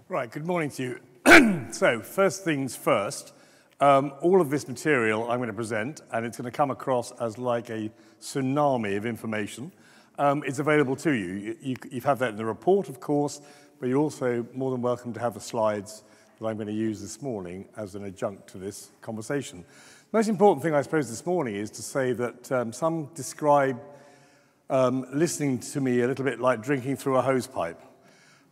Right, good morning to you. So, first things first, all of this material I'm going to present, and it's going to come across as like a tsunami of information. It's available to you. You have that in the report, of course, but you're also more than welcome to have the slides that I'm going to use this morning as an adjunct to this conversation. The most important thing, I suppose, this morning is to say that some describe listening to me a little bit like drinking through a hose pipe.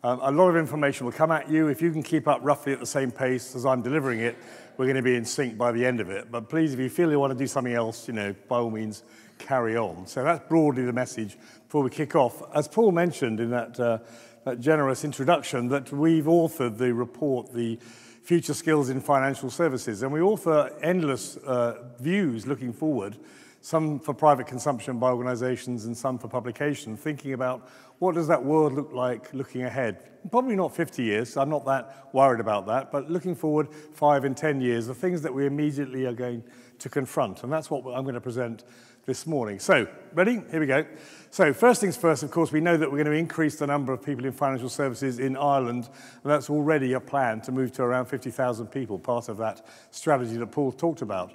A lot of information will come at you. If you can keep up roughly at the same pace as I'm delivering it, we're going to be in sync by the end of it. But please, if you feel you want to do something else, by all means, carry on. So that's broadly the message before we kick off. As Paul mentioned in that generous introduction, that we've authored the report, the Future Skills in Financial Services, and we author endless views looking forward, some for private consumption by organizations and some for publication, thinking about what does that world look like looking ahead. Probably not 50 years, I'm not that worried about that, but looking forward 5 and 10 years, the things that we immediately are going to confront, and that's what I'm going to present this morning. So, ready? Here we go. So, first things first, of course, we know that we're going to increase the number of people in financial services in Ireland, and that's already a plan to move to around 50,000 people, part of that strategy that Paul talked about.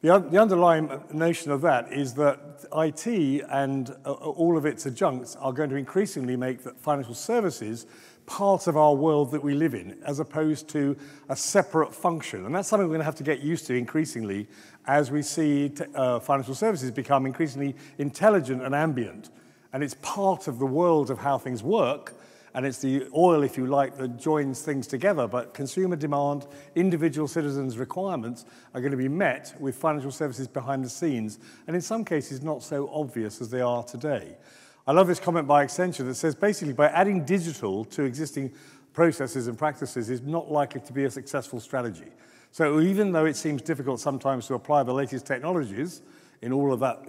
The underlying notion of that is that IT and all of its adjuncts are going to increasingly make financial services part of our world that we live in, as opposed to a separate function. And that's something we're going to have to get used to increasingly as we see financial services become increasingly intelligent and ambient. And it's part of the world of how things work, and it's the oil, if you like, that joins things together. But consumer demand, individual citizens' requirements are going to be met with financial services behind the scenes, and in some cases not so obvious as they are today. I love this comment by Accenture that says basically by adding digital to existing processes and practices is not likely to be a successful strategy. So even though it seems difficult sometimes to apply the latest technologies in all of that,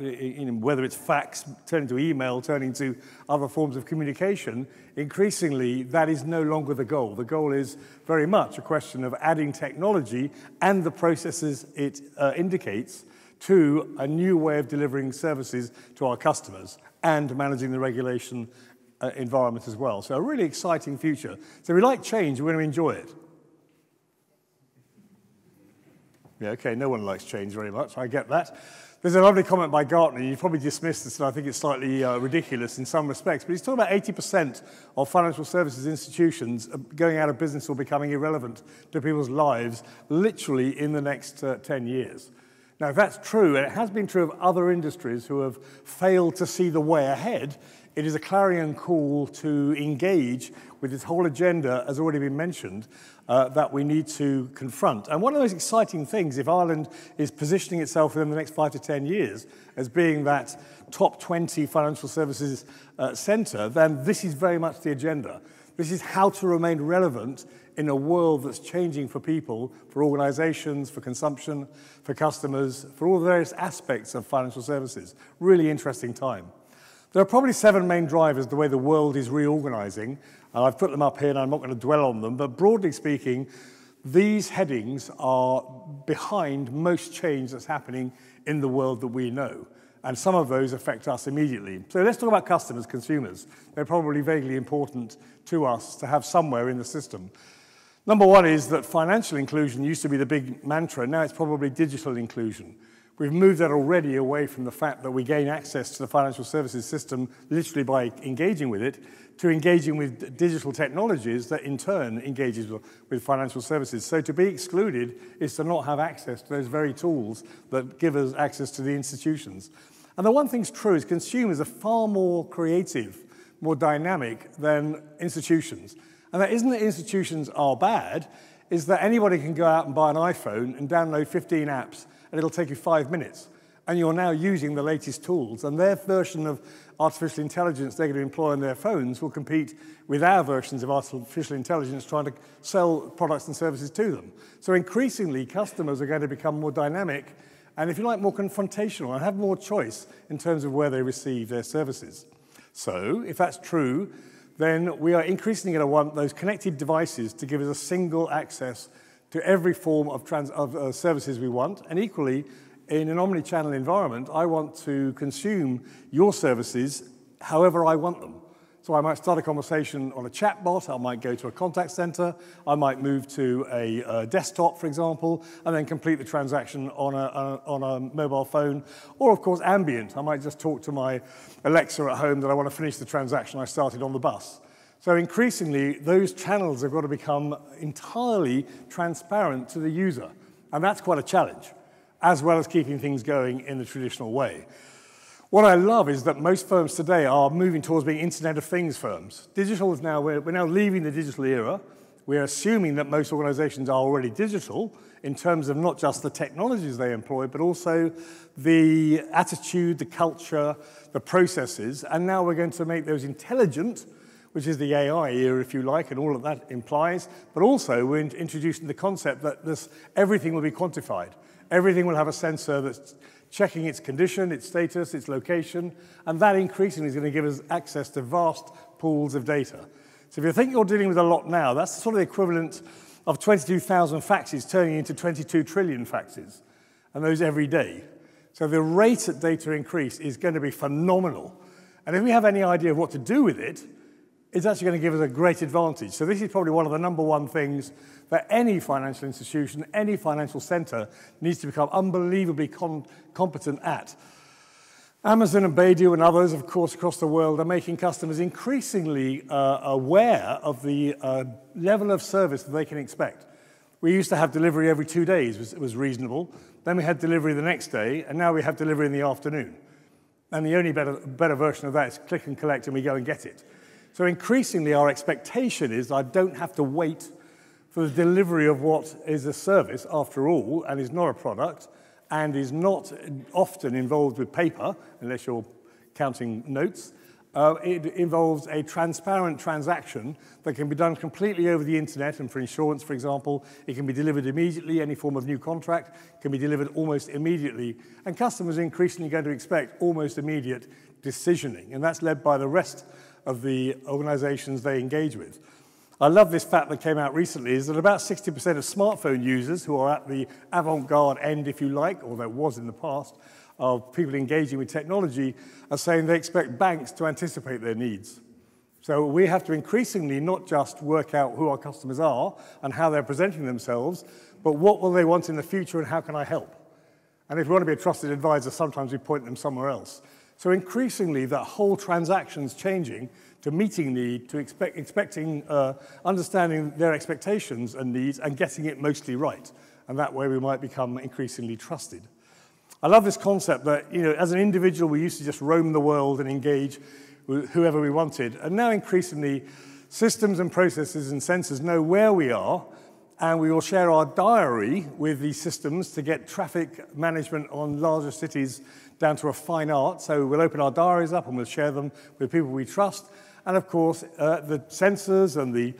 whether it's fax, turning to email, turning to other forms of communication, increasingly that is no longer the goal. The goal is very much a question of adding technology and the processes it indicates to a new way of delivering services to our customers and managing the regulation environment as well. So a really exciting future. So if we like change, we're going to enjoy it. Yeah, okay, no one likes change very much, I get that. There's a lovely comment by Gartner. You probably dismissed this, and I think it's slightly ridiculous in some respects, but he's talking about 80% of financial services institutions going out of business or becoming irrelevant to people's lives literally in the next 10 years. Now, if that's true, and it has been true of other industries who have failed to see the way ahead, it is a clarion call to engage with this whole agenda, as already been mentioned, that we need to confront. And one of the most exciting things, if Ireland is positioning itself within the next 5 to 10 years as being that top 20 financial services centre, then this is very much the agenda. This is how to remain relevant in a world that's changing for people, for organizations, for consumption, for customers, for all the various aspects of financial services. Really interesting time. There are probably 7 main drivers the way the world is reorganizing. I've put them up here and I'm not going to dwell on them, but broadly speaking, these headings are behind most change that's happening in the world that we know. And some of those affect us immediately. So let's talk about customers, consumers. They're probably vaguely important to us to have somewhere in the system. Number one is that financial inclusion used to be the big mantra. Now it's probably digital inclusion. We've moved that already away from the fact that we gain access to the financial services system literally by engaging with it, to engaging with digital technologies that in turn engages with financial services. So to be excluded is to not have access to those very tools that give us access to the institutions. And the one thing's true is consumers are far more creative, more dynamic than institutions. And that isn't that institutions are bad, is that anybody can go out and buy an iPhone and download 15 apps and it'll take you 5 minutes. And you're now using the latest tools. And their version of artificial intelligence they're going to employ on their phones will compete with our versions of artificial intelligence trying to sell products and services to them. So increasingly, customers are going to become more dynamic and, if you like, more confrontational and have more choice in terms of where they receive their services. So, if that's true, then we are increasingly going to want those connected devices to give us a single access to every form of services we want. And equally, in an omni-channel environment, I want to consume your services however I want them. So I might start a conversation on a chat bot, I might go to a contact center, I might move to a desktop, for example, and then complete the transaction on a mobile phone, or of course ambient. I might just talk to my Alexa at home that I want to finish the transaction I started on the bus. So increasingly, those channels have got to become entirely transparent to the user, and that's quite a challenge, as well as keeping things going in the traditional way. What I love is that most firms today are moving towards being Internet of Things firms. Digital is now, we're now leaving the digital era. We're assuming that most organizations are already digital in terms of not just the technologies they employ, but also the attitude, the culture, the processes. And now we're going to make those intelligent, which is the AI era, if you like, and all of that implies. But also we're introducing the concept that everything will be quantified. Everything will have a sensor that's checking its condition, its status, its location, and that increasingly is going to give us access to vast pools of data. So if you think you're dealing with a lot now, that's sort of the equivalent of 22,000 faxes turning into 22 trillion faxes, and those every day. So the rate at data increase is going to be phenomenal. And if we have any idea of what to do with it, it's actually going to give us a great advantage. So this is probably one of the #1 things that any financial institution, any financial center needs to become unbelievably competent at. Amazon and Baidu and others, of course, across the world are making customers increasingly aware of the level of service that they can expect. We used to have delivery every 2 days, it was reasonable. Then we had delivery the next day, and now we have delivery in the afternoon. And the only better version of that is click and collect and we go and get it. So increasingly our expectation is I don't have to wait for the delivery of what is a service, after all, and is not a product, and is not often involved with paper, unless you're counting notes. It involves a transparent transaction that can be done completely over the internet, and for insurance, for example, it can be delivered immediately. Any form of new contract can be delivered almost immediately, and customers are increasingly going to expect almost immediate decisioning, and that's led by the rest of the organizations they engage with. I love this fact that came out recently, is that about 60% of smartphone users, who are at the avant-garde end, if you like, or there was in the past, of people engaging with technology, are saying they expect banks to anticipate their needs. So we have to increasingly not just work out who our customers are and how they're presenting themselves, but what will they want in the future and how can I help? And if we want to be a trusted advisor, sometimes we point them somewhere else. So increasingly, that whole transaction's changing to meeting need, to understanding their expectations and needs and getting it mostly right. And that way we might become increasingly trusted. I love this concept that, as an individual, we used to just roam the world and engage with whoever we wanted. And now increasingly, systems and processes and sensors know where we are, and we will share our diary with these systems to get traffic management on larger cities down to a fine art. So we'll open our diaries up and we'll share them with people we trust. And of course, the sensors and the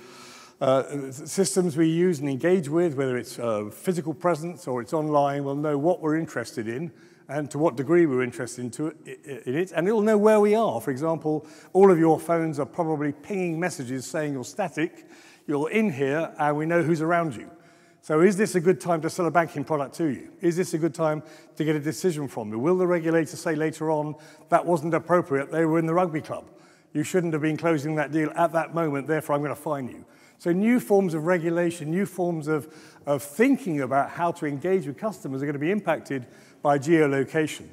systems we use and engage with, whether it's physical presence or it's online, will know what we're interested in and to what degree we're interested in it. And it'll know where we are. For example, all of your phones are probably pinging messages saying you're static, you're in here, and we know who's around you. So is this a good time to sell a banking product to you? Is this a good time to get a decision from you? Will the regulator say later on, that wasn't appropriate, they were in the rugby club? You shouldn't have been closing that deal at that moment, therefore I'm going to fine you. So new forms of regulation, new forms of thinking about how to engage with customers are going to be impacted by geolocation.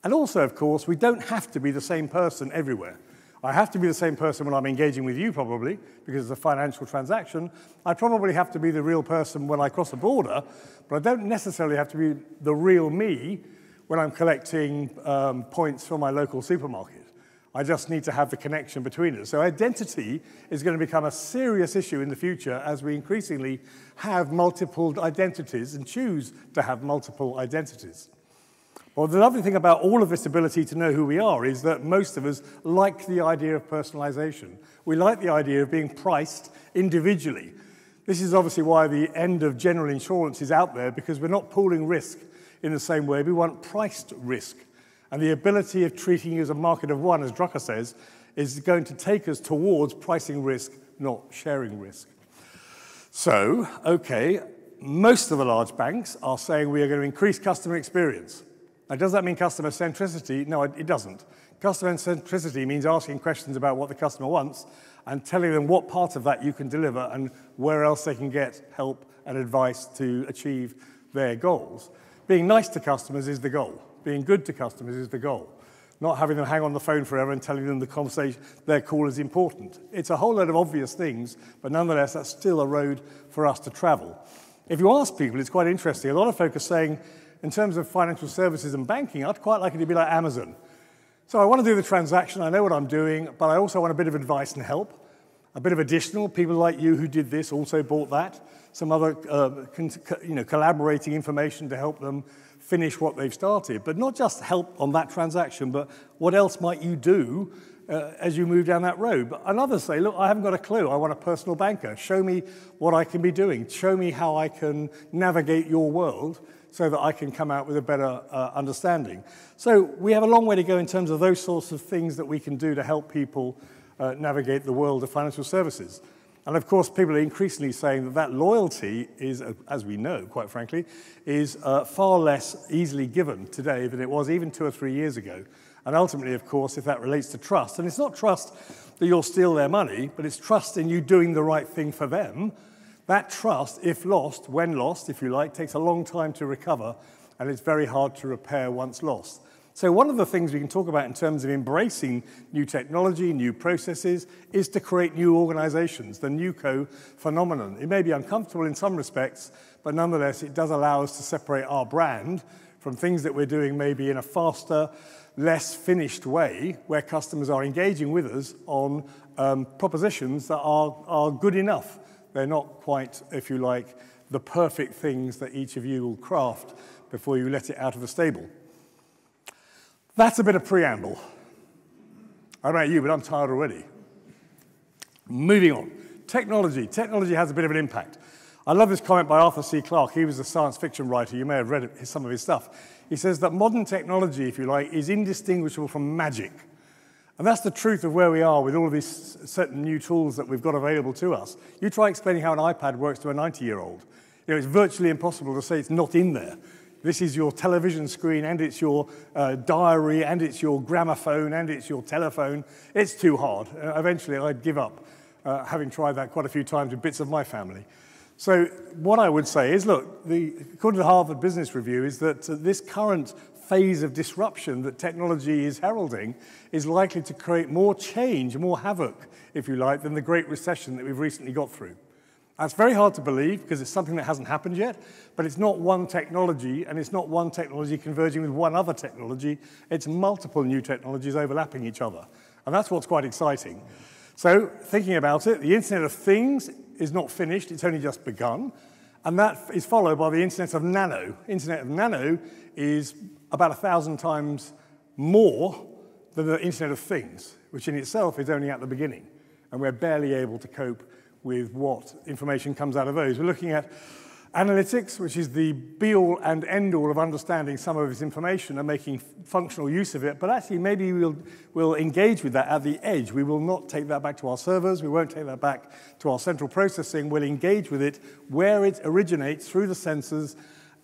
And also, of course, we don't have to be the same person everywhere. I have to be the same person when I'm engaging with you, probably, because it's a financial transaction. I probably have to be the real person when I cross a border, but I don't necessarily have to be the real me when I'm collecting points from my local supermarket. I just need to have the connection between us. So identity is going to become a serious issue in the future as we increasingly have multiple identities and choose to have multiple identities. Well, the lovely thing about all of this ability to know who we are is that most of us like the idea of personalization. We like the idea of being priced individually. This is obviously why the end of general insurance is out there, because we're not pooling risk in the same way. We want priced risk. And the ability of treating you as a market of one, as Drucker says, is going to take us towards pricing risk, not sharing risk. So, okay, most of the large banks are saying we are going to increase customer experience. Now, does that mean customer centricity? No, it doesn't. Customer centricity means asking questions about what the customer wants and telling them what part of that you can deliver and where else they can get help and advice to achieve their goals. Being nice to customers is the goal. Being good to customers is the goal. Not having them hang on the phone forever and telling them the conversation, their call is important. It's a whole load of obvious things, but nonetheless, that's still a road for us to travel. If you ask people, it's quite interesting. A lot of folk are saying, in terms of financial services and banking, I'd quite like it to be like Amazon. So I want to do the transaction, I know what I'm doing, but I also want a bit of advice and help, a bit of additional. People like you who did this also bought that, some other collaborating information to help them finish what they've started. But not just help on that transaction, but what else might you do as you move down that road? But others say, look, I haven't got a clue. I want a personal banker. Show me what I can be doing. Show me how I can navigate your world so that I can come out with a better understanding. So we have a long way to go in terms of those sorts of things that we can do to help people navigate the world of financial services. And of course, people are increasingly saying that that loyalty is, as we know, quite frankly, is far less easily given today than it was even 2 or 3 years ago. And ultimately, of course, if that relates to trust, and it's not trust that you'll steal their money, but it's trust in you doing the right thing for them, that trust, if lost, when lost, if you like, takes a long time to recover, and it's very hard to repair once lost. So one of the things we can talk about in terms of embracing new technology, new processes, is to create new organizations, the NewCo phenomenon. It may be uncomfortable in some respects, but nonetheless, it does allow us to separate our brand from things that we're doing maybe in a faster, less finished way, where customers are engaging with us on propositions that are good enough. They're not quite, if you like, the perfect things that each of you will craft before you let it out of the stable. That's a bit of preamble. I don't know about you, but I'm tired already. Moving on. Technology. Technology has a bit of an impact. I love this comment by Arthur C. Clarke. He was a science fiction writer. You may have read some of his stuff. He says that modern technology, if you like, is indistinguishable from magic. And that's the truth of where we are with all of these certain new tools that we've got available to us. You try explaining how an iPad works to a 90-year-old. You know, it's virtually impossible to say it's not in there. This is your television screen, and it's your diary, and it's your gramophone, and it's your telephone. It's too hard. Eventually, I'd give up, having tried that quite a few times with bits of my family. So what I would say is, look, according to the Harvard Business Review, is that this current phase of disruption that technology is heralding is likely to create more change, more havoc, if you like, than the Great Recession that we've recently got through. That's very hard to believe because it's something that hasn't happened yet, but it's not one technology, and it's not one technology converging with one other technology. It's multiple new technologies overlapping each other, and that's what's quite exciting. So thinking about it, the Internet of Things is not finished. It's only just begun, and that is followed by the Internet of Nano. Internet of Nano is about 1,000 times more than the Internet of Things, which in itself is only at the beginning, and we're barely able to cope with what information comes out of those. We're looking at analytics, which is the be-all and end-all of understanding some of this information and making functional use of it, but actually maybe we'll engage with that at the edge. We will not take that back to our servers. We won't take that back to our central processing. We'll engage with it where it originates through the sensors,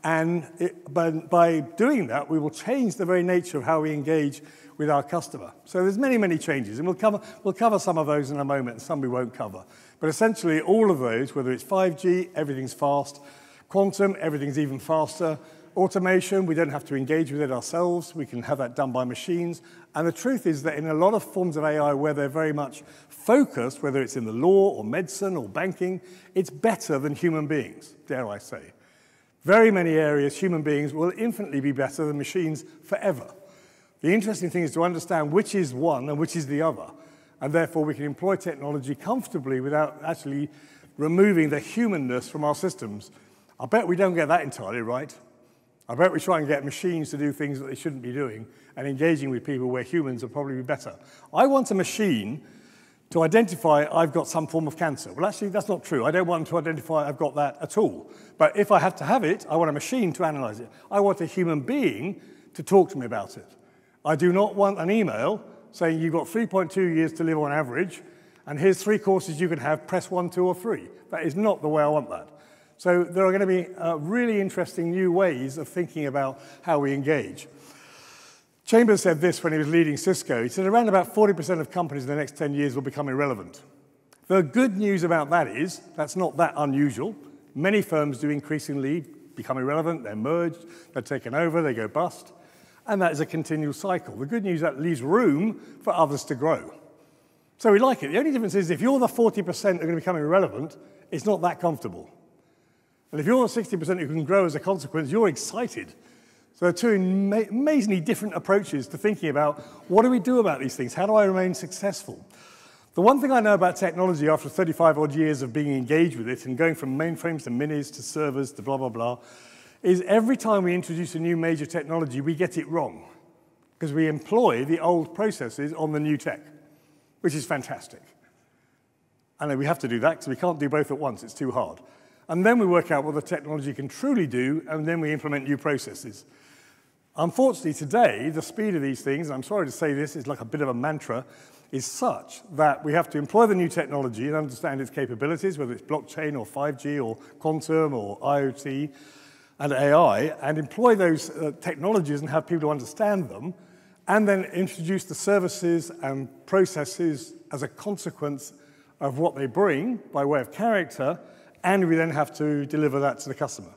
and by doing that, we will change the very nature of how we engage with our customer. So there's many, many changes, and we'll cover some of those in a moment, and some we won't cover. But essentially, all of those, whether it's 5G, everything's fast. Quantum, everything's even faster. Automation, we don't have to engage with it ourselves. We can have that done by machines. And the truth is that in a lot of forms of AI where they're very much focused, whether it's in the law or medicine or banking, it's better than human beings, dare I say. Very many areas, human beings will infinitely be better than machines forever. The interesting thing is to understand which is one and which is the other. And therefore, we can employ technology comfortably without actually removing the humanness from our systems. I bet we don't get that entirely right. I bet we try and get machines to do things that they shouldn't be doing and engaging with people where humans will probably be better. I want a machine to identify I've got some form of cancer. Well, actually, that's not true. I don't want to identify I've got that at all. But if I have to have it, I want a machine to analyze it. I want a human being to talk to me about it. I do not want an email saying you've got 3.2 years to live on average, and here's 3 courses you can have, press 1, 2, or 3. That is not the way I want that. So there are going to be really interesting new ways of thinking about how we engage. Chambers said this when he was leading Cisco. He said around about 40% of companies in the next 10 years will become irrelevant. The good news about that is that's not that unusual. Many firms do increasingly become irrelevant. They're merged, they're taken over, they go bust. And that is a continual cycle. The good news is that leaves room for others to grow. So we like it. The only difference is if you're the 40% who are going to become irrelevant, it's not that comfortable. And if you're the 60% who can grow as a consequence, you're excited. So there are two amazingly different approaches to thinking about what do we do about these things? How do I remain successful? The one thing I know about technology after 35 odd years of being engaged with it and going from mainframes to minis to servers to blah, blah, blah, is every time we introduce a new major technology, we get it wrong because we employ the old processes on the new tech, which is fantastic. And we have to do that because we can't do both at once. It's too hard. And then we work out what the technology can truly do, and then we implement new processes. Unfortunately, today, the speed of these things, and I'm sorry to say this, is like a bit of a mantra, is such that we have to employ the new technology and understand its capabilities, whether it's blockchain or 5G or quantum or IoT and AI, and employ those technologies and have people understand them, and then introduce the services and processes as a consequence of what they bring by way of character, and we then have to deliver that to the customer.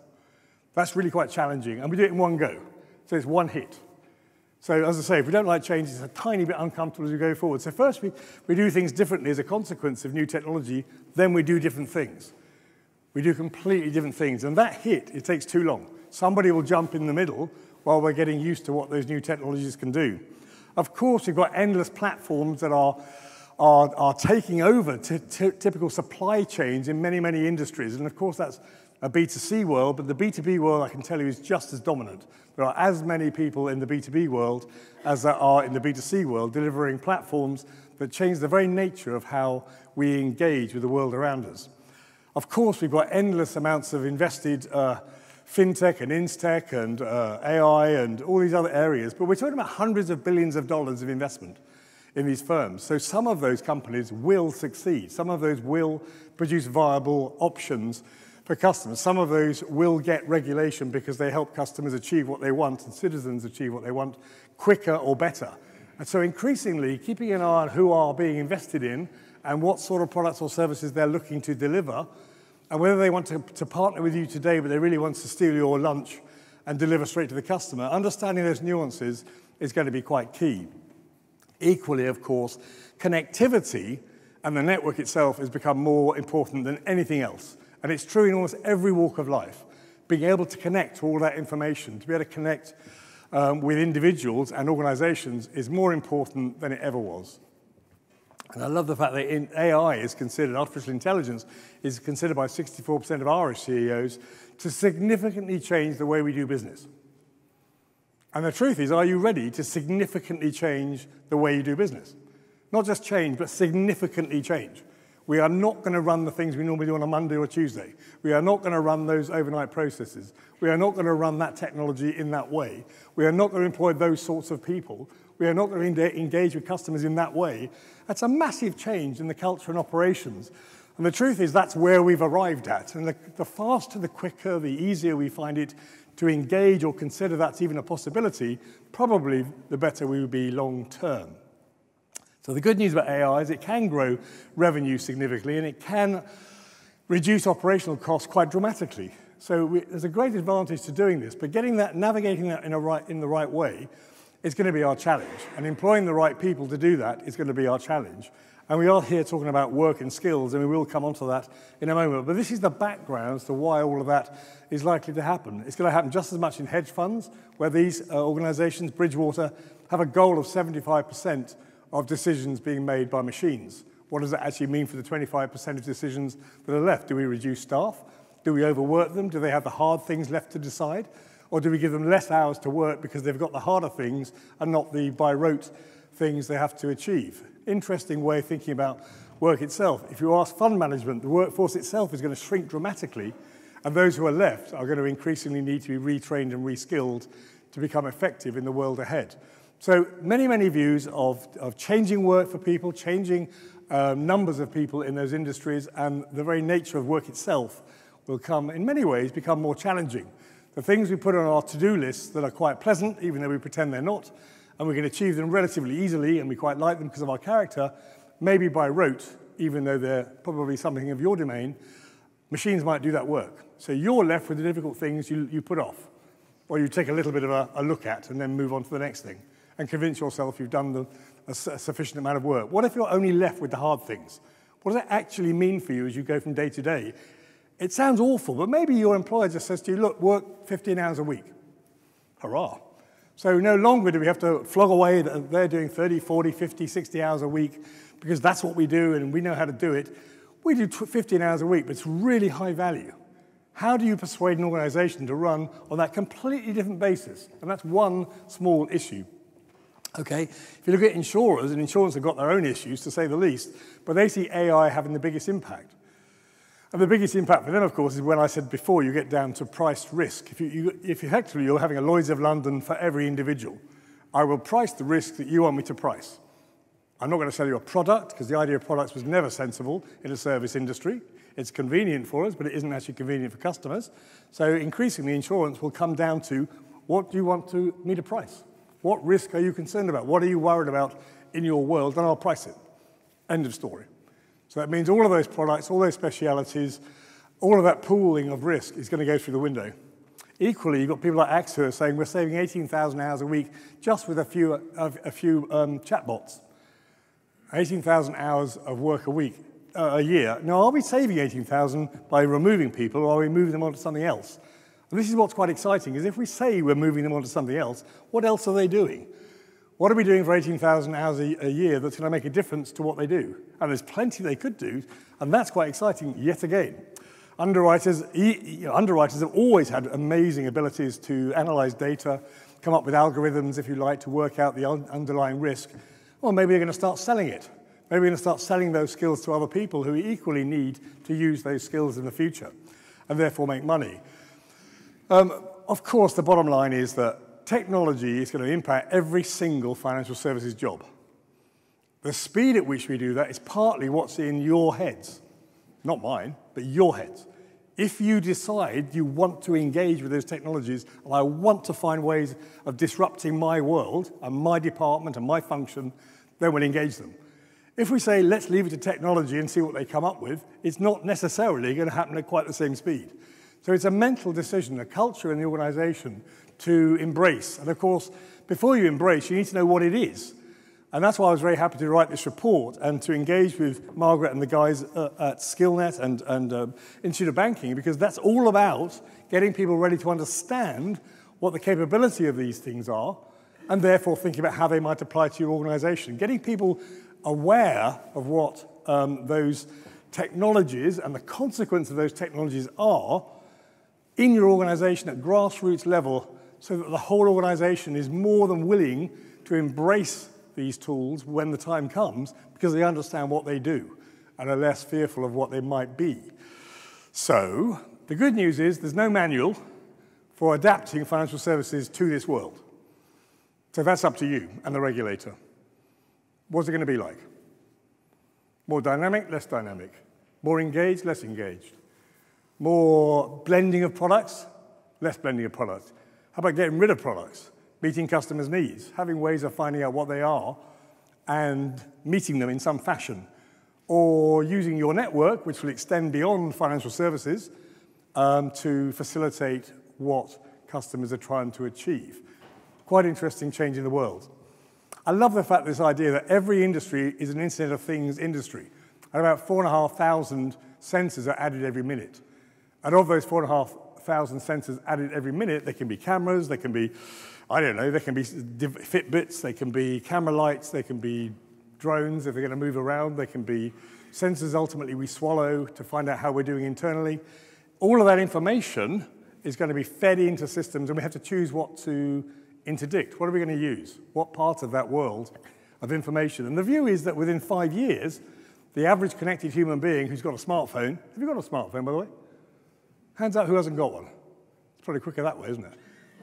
That's really quite challenging, and we do it in one go. So it's one hit. So as I say, if we don't like change, it's a tiny bit uncomfortable as we go forward. So first, we do things differently as a consequence of new technology, then we do different things. We do completely different things, and that hit, it takes too long. Somebody will jump in the middle while we're getting used to what those new technologies can do. Of course, we've got endless platforms that are taking over typical supply chains in many, many industries, and of course that's a B2C world, but the B2B world, I can tell you, is just as dominant. There are as many people in the B2B world as there are in the B2C world delivering platforms that change the very nature of how we engage with the world around us. Of course, we've got endless amounts of invested fintech and instech and AI and all these other areas, but we're talking about hundreds of billions of dollars of investment in these firms. So some of those companies will succeed. Some of those will produce viable options for customers. Some of those will get regulation because they help customers achieve what they want and citizens achieve what they want quicker or better. And so increasingly, keeping an eye on who are being invested in and what sort of products or services they're looking to deliver, and whether they want to partner with you today, but they really want to steal your lunch and deliver straight to the customer, understanding those nuances is going to be quite key. Equally, of course, connectivity and the network itself has become more important than anything else. And it's true in almost every walk of life. Being able to connect to all that information, to be able to connect with individuals and organizations is more important than it ever was. And I love the fact that AI is considered, artificial intelligence is considered by 64% of Irish CEOs to significantly change the way we do business. And the truth is, are you ready to significantly change the way you do business? Not just change, but significantly change. We are not going to run the things we normally do on a Monday or Tuesday. We are not going to run those overnight processes. We are not going to run that technology in that way. We are not going to employ those sorts of people. We are not going to engage with customers in that way. That's a massive change in the culture and operations. And the truth is that's where we've arrived at. And the faster, the quicker, the easier we find it to engage or consider that's even a possibility, probably the better we will be long term. So the good news about AI is it can grow revenue significantly and it can reduce operational costs quite dramatically. So there's a great advantage to doing this, but navigating that in the right way is going to be our challenge. And employing the right people to do that is going to be our challenge. And we are here talking about work and skills, and we will come onto that in a moment. But this is the background as to why all of that is likely to happen. It's going to happen just as much in hedge funds, where these organizations, Bridgewater, have a goal of 75% of decisions being made by machines. What does that actually mean for the 25% of decisions that are left? Do we reduce staff? Do we overwork them? Do they have the hard things left to decide? Or do we give them less hours to work because they've got the harder things and not the by rote things they have to achieve? Interesting way of thinking about work itself. If you ask fund management, the workforce itself is going to shrink dramatically, and those who are left are going to increasingly need to be retrained and reskilled to become effective in the world ahead. So many, many views of changing work for people, changing numbers of people in those industries, and the very nature of work itself will in many ways, become more challenging. The things we put on our to-do lists that are quite pleasant, even though we pretend they're not, and we can achieve them relatively easily, and we quite like them because of our character, maybe by rote, even though they're probably something of your domain, machines might do that work. So you're left with the difficult things you put off, or you take a little bit of a look at and then move on to the next thing and convince yourself you've done a sufficient amount of work. What if you're only left with the hard things? What does that actually mean for you as you go from day to day? It sounds awful, but maybe your employer just says to you, look, work 15 hours a week. Hurrah. So no longer do we have to flog away that they're doing 30, 40, 50, 60 hours a week because that's what we do and we know how to do it. We do 15 hours a week, but it's really high value. How do you persuade an organization to run on that completely different basis? And that's one small issue. Okay, if you look at insurers, and insurers have got their own issues, to say the least, but they see AI having the biggest impact. And the biggest impact for them, of course, is when I said before, you get down to price risk. If effectively you're having a Lloyd's of London for every individual, I will price the risk that you want me to price. I'm not going to sell you a product, because the idea of products was never sensible in a service industry. It's convenient for us, but it isn't actually convenient for customers. So increasingly, insurance will come down to, what do you want me to price? What risk are you concerned about? What are you worried about in your world? And I'll price it. End of story. So that means all of those products, all those specialities, all of that pooling of risk is going to go through the window. Equally, you've got people like AXA who are saying we're saving 18,000 hours a week just with a few chatbots. 18,000 hours of work a year. Now, are we saving 18,000 by removing people, or are we moving them on to something else? And this is what's quite exciting, is if we say we're moving them on to something else, what else are they doing? What are we doing for 18,000 hours a year that's going to make a difference to what they do? And there's plenty they could do, and that's quite exciting yet again. Underwriters have always had amazing abilities to analyze data, come up with algorithms, if you like, to work out the underlying risk. Well, maybe they're going to start selling it. Maybe we're going to start selling those skills to other people who equally need to use those skills in the future and therefore make money. Of course, the bottom line is that technology is going to impact every single financial services job. The speed at which we do that is partly what's in your heads. Not mine, but your heads. If you decide you want to engage with those technologies, and I want to find ways of disrupting my world and my department and my function, then we'll engage them. If we say, let's leave it to technology and see what they come up with, it's not necessarily going to happen at quite the same speed. So it's a mental decision, a culture in the organization to embrace. And of course, before you embrace, you need to know what it is. And that's why I was very happy to write this report and to engage with Margaret and the guys at Skillnet and Institute of Banking, because that's all about getting people ready to understand what the capability of these things are, and therefore thinking about how they might apply to your organization. Getting people aware of what those technologies and the consequence of those technologies are in your organization at grassroots level, so that the whole organization is more than willing to embrace these tools when the time comes, because they understand what they do and are less fearful of what they might be. So the good news is there's no manual for adapting financial services to this world. So that's up to you and the regulator. What's it going to be like? More dynamic, less dynamic? More engaged, less engaged? More blending of products, less blending of products? How about getting rid of products? Meeting customers' needs, having ways of finding out what they are and meeting them in some fashion, or using your network, which will extend beyond financial services, to facilitate what customers are trying to achieve. Quite interesting change in the world. I love the fact, this idea that every industry is an Internet of Things industry. And about 4,500 sensors are added every minute. And of those 4,500 sensors added every minute, they can be cameras, they can be, I don't know, they can be Fitbits, they can be camera lights, they can be drones if they're going to move around, they can be sensors ultimately we swallow to find out how we're doing internally. All of that information is going to be fed into systems, and we have to choose what to interdict. What are we going to use? What part of that world of information? And the view is that within 5 years, the average connected human being who's got a smartphone, have you got a smartphone, by the way? Hands up who hasn't got one. It's probably quicker that way, isn't it?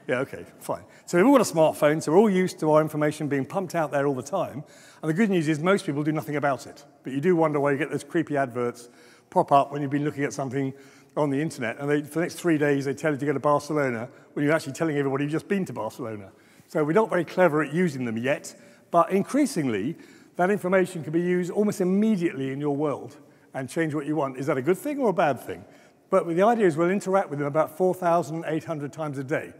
Yeah, okay, fine. So we've all got a smartphone, so we're all used to our information being pumped out there all the time. And the good news is most people do nothing about it. But you do wonder why you get those creepy adverts pop up when you've been looking at something on the internet, and for the next 3 days they tell you to go to Barcelona when you're actually telling everybody you've just been to Barcelona. So we're not very clever at using them yet, but increasingly, that information can be used almost immediately in your world and change what you want. Is that a good thing or a bad thing? But the idea is we'll interact with them about 4,800 times a day.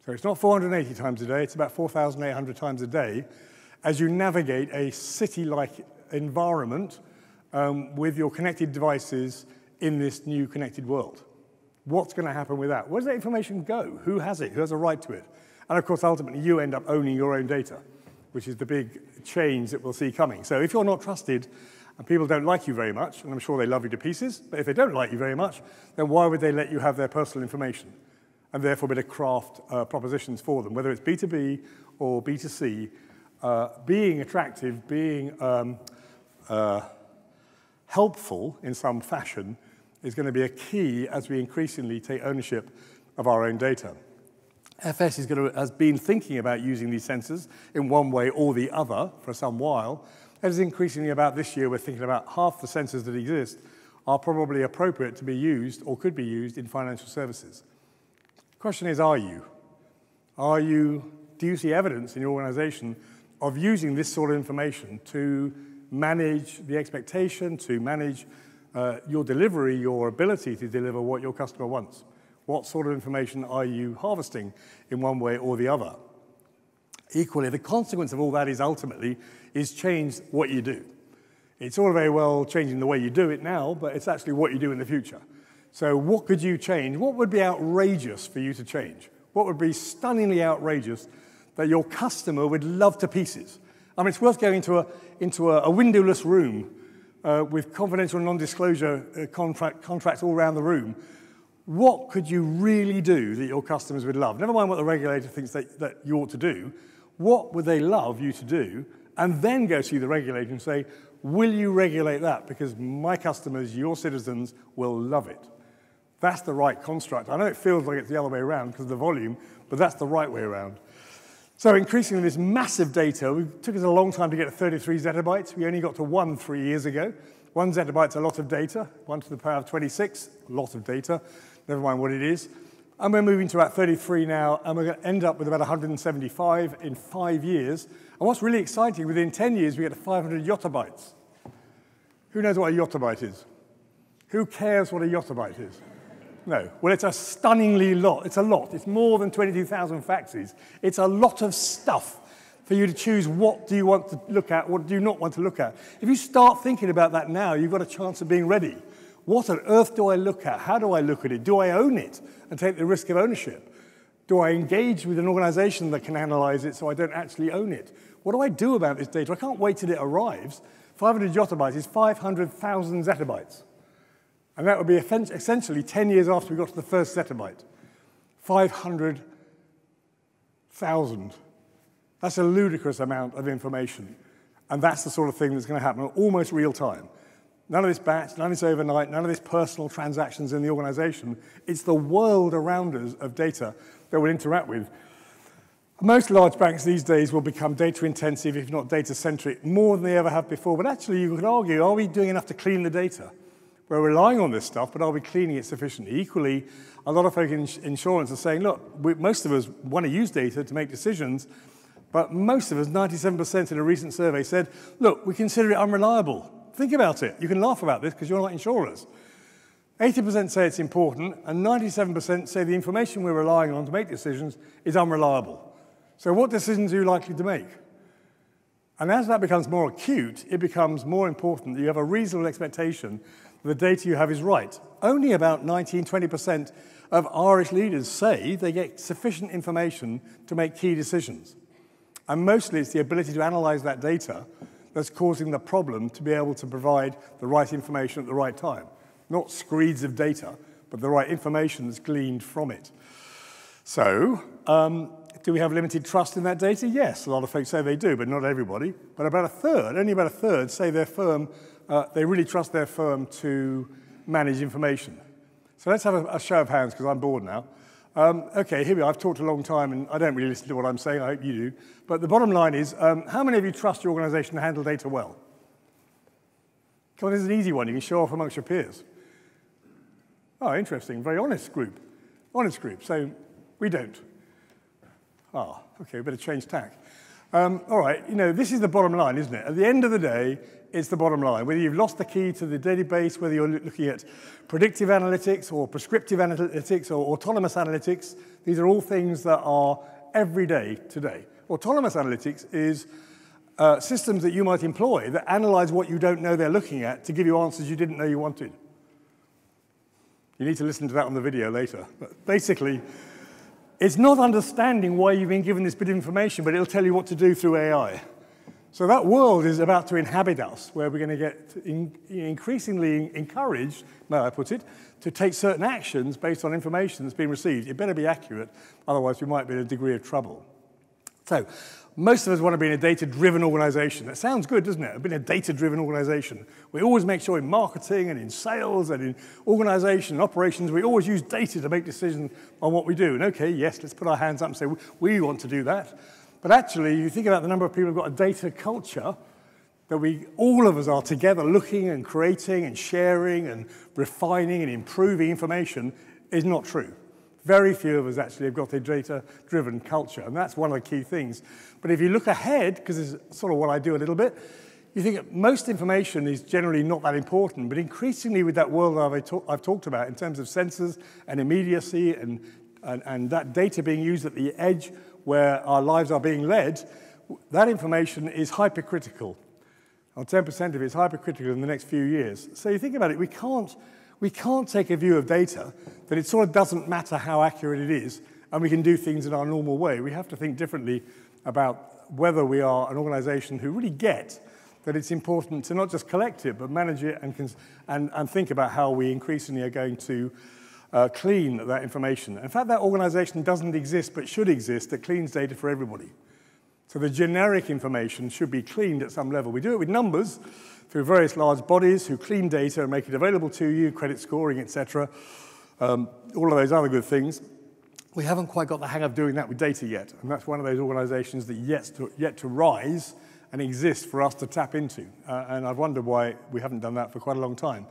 So it's not 480 times a day, it's about 4,800 times a day as you navigate a city-like environment with your connected devices in this new connected world. What's going to happen with that? Where does that information go? Who has it? Who has a right to it? And of course, ultimately, you end up owning your own data, which is the big change that we'll see coming. So if you're not trusted and people don't like you very much, and I'm sure they love you to pieces, but if they don't like you very much, then why would they let you have their personal information? And therefore, be able to craft propositions for them, whether it's B2B or B2C, being attractive, being helpful in some fashion is going to be a key as we increasingly take ownership of our own data. FS has been thinking about using these sensors in one way or the other for some while. As increasingly about this year, we're thinking about half the sensors that exist are probably appropriate to be used or could be used in financial services. The question is, are you? Do you see evidence in your organization of using this sort of information to manage the expectation, to manage your delivery, your ability to deliver what your customer wants? What sort of information are you harvesting in one way or the other? Equally, the consequence of all that is ultimately change what you do. It's all very well changing the way you do it now, but it's actually what you do in the future. So what could you change? What would be outrageous for you to change? What would be stunningly outrageous that your customer would love to pieces? I mean, it's worth going into a windowless room with confidential non-disclosure contracts all around the room. What could you really do that your customers would love? Never mind what the regulator thinks that you ought to do. What would they love you to do? And then go see the regulator and say, will you regulate that? Because my customers, your citizens, will love it. That's the right construct. I know it feels like it's the other way around because of the volume, but that's the right way around. So increasingly, this massive data, it took us a long time to get to 33 zettabytes. We only got to 1 3 years ago. 1 zettabyte's a lot of data. 1 to the power of 26, a lot of data. Never mind what it is. And we're moving to about 33 now, and we're going to end up with about 175 in 5 years. And what's really exciting, within 10 years, we get to 500 yottabytes. Who knows what a yottabyte is? Who cares what a yottabyte is? No. Well, it's a stunningly lot. It's a lot. It's more than 22,000 faxes. It's a lot of stuff for you to choose what do you want to look at, what do you not want to look at. If you start thinking about that now, you've got a chance of being ready. What on earth do I look at? How do I look at it? Do I own it and take the risk of ownership? Do I engage with an organization that can analyze it so I don't actually own it? What do I do about this data? I can't wait till it arrives. 500 yottabytes is 500,000 zettabytes. And that would be essentially 10 years after we got to the first zettabyte. 500,000. That's a ludicrous amount of information. And that's the sort of thing that's going to happen almost real time. None of this batch, none of this overnight, none of this personal transactions in the organization. It's the world around us of data that we'll interact with. Most large banks these days will become data intensive, if not data centric, more than they ever have before. But actually, you could argue, are we doing enough to clean the data? We're relying on this stuff, but are we cleaning it sufficiently? Equally, a lot of folk in insurance are saying, look, most of us want to use data to make decisions, but most of us, 97% in a recent survey, said, look, we consider it unreliable. Think about it. You can laugh about this because you're not insurers. 80% say it's important, and 97% say the information we're relying on to make decisions is unreliable. So what decisions are you likely to make? And as that becomes more acute, it becomes more important that you have a reasonable expectation that the data you have is right. Only about 19–20% of Irish leaders say they get sufficient information to make key decisions. And mostly it's the ability to analyze that data that's causing the problem to be able to provide the right information at the right time. Not screeds of data, but the right information that's gleaned from it. So, do we have limited trust in that data? Yes, a lot of folks say they do, but not everybody. But about a third, only about a third, say their firm, they really trust their firm to manage information. So let's have a show of hands, because I'm bored now. Okay, here we are. I've talked a long time, and I don't really listen to what I'm saying. I hope you do. But the bottom line is, how many of you trust your organization to handle data well? Come on, this is an easy one. You can show off amongst your peers. Oh, interesting. Very honest group. Honest group. So we don't. Okay, we better change tack. All right, this is the bottom line, isn't it? At the end of the day, it's the bottom line. Whether you've lost the key to the database, whether you're looking at predictive analytics or prescriptive analytics or autonomous analytics, these are all things that are every day today. Autonomous analytics is systems that you might employ that analyze what you don't know they're looking at to give you answers you didn't know you wanted. You need to listen to that on the video later. But basically, it's not understanding why you've been given this bit of information, but it'll tell you what to do through AI. So that world is about to inhabit us, where we're going to get increasingly encouraged, may I put it, to take certain actions based on information that's been received. It better be accurate, otherwise we might be in a degree of trouble. So most of us want to be in a data-driven organization. That sounds good, doesn't it? Being a data-driven organization. We always make sure in marketing and in sales and in organization and operations, we always use data to make decisions on what we do. And okay, yes, let's put our hands up and say, we want to do that. But actually, you think about the number of people who've got a data culture, that all of us are together looking and creating and sharing and refining and improving information is not true. Very few of us actually have got a data-driven culture, and that's one of the key things. But if you look ahead, because it's sort of what I do a little bit, you think that most information is generally not that important, but increasingly with that world I've talked about in terms of sensors and immediacy and that data being used at the edge where our lives are being led, that information is hypercritical. Or 10% of it is hypercritical in the next few years. So you think about it, we can't take a view of data that it sort of doesn't matter how accurate it is, and we can do things in our normal way. We have to think differently about whether we are an organization who really get that it's important to not just collect it, but manage it and think about how we increasingly are going to clean that information. In fact, that organization doesn't exist, but should exist, that cleans data for everybody. So the generic information should be cleaned at some level. We do it with numbers through various large bodies who clean data and make it available to you, credit scoring, etc. All of those other good things. We haven't quite got the hang of doing that with data yet, and that's one of those organizations that yet to rise and exist for us to tap into. And I've wondered why we haven't done that for quite a long time.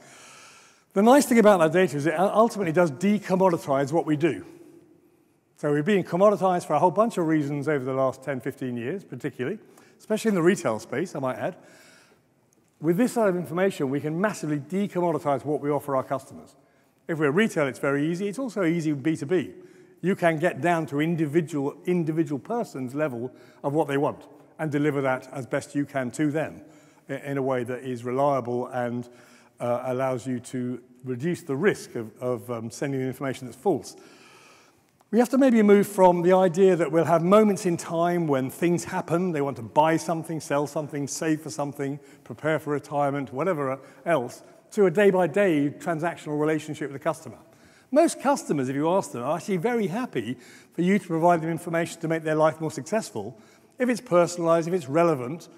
The nice thing about that data is it ultimately does decommoditize what we do. So we've been commoditized for a whole bunch of reasons over the last 10, 15 years, particularly, especially in the retail space, I might add. With this sort of information, we can massively decommoditize what we offer our customers. If we're retail, it's very easy. It's also easy with B2B. You can get down to individual person's level of what they want and deliver that as best you can to them in a way that is reliable and allows you to reduce the risk of sending information that's false. We have to maybe move from the idea that we'll have moments in time when things happen, they want to buy something, sell something, save for something, prepare for retirement, whatever else, to a day-by-day transactional relationship with the customer. Most customers, if you ask them, are actually very happy for you to provide them information to make their life more successful, if it's personalized, if it's relevant,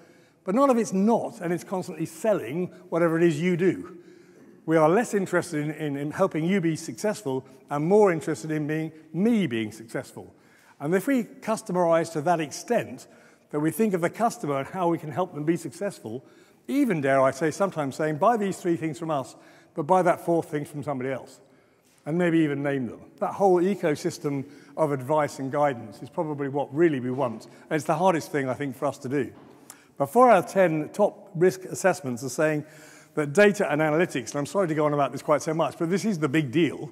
but not if it's not, and it's constantly selling whatever it is you do. We are less interested in helping you be successful and more interested in me being successful. And if we customerize to that extent, that we think of the customer and how we can help them be successful, even, dare I say, sometimes saying, buy these 3 things from us, but buy that 4th thing from somebody else, and maybe even name them. That whole ecosystem of advice and guidance is probably what really we want. And it's the hardest thing, I think, for us to do. But 4 out of 10 top risk assessments are saying that data and analytics, and I'm sorry to go on about this quite so much, but this is the big deal.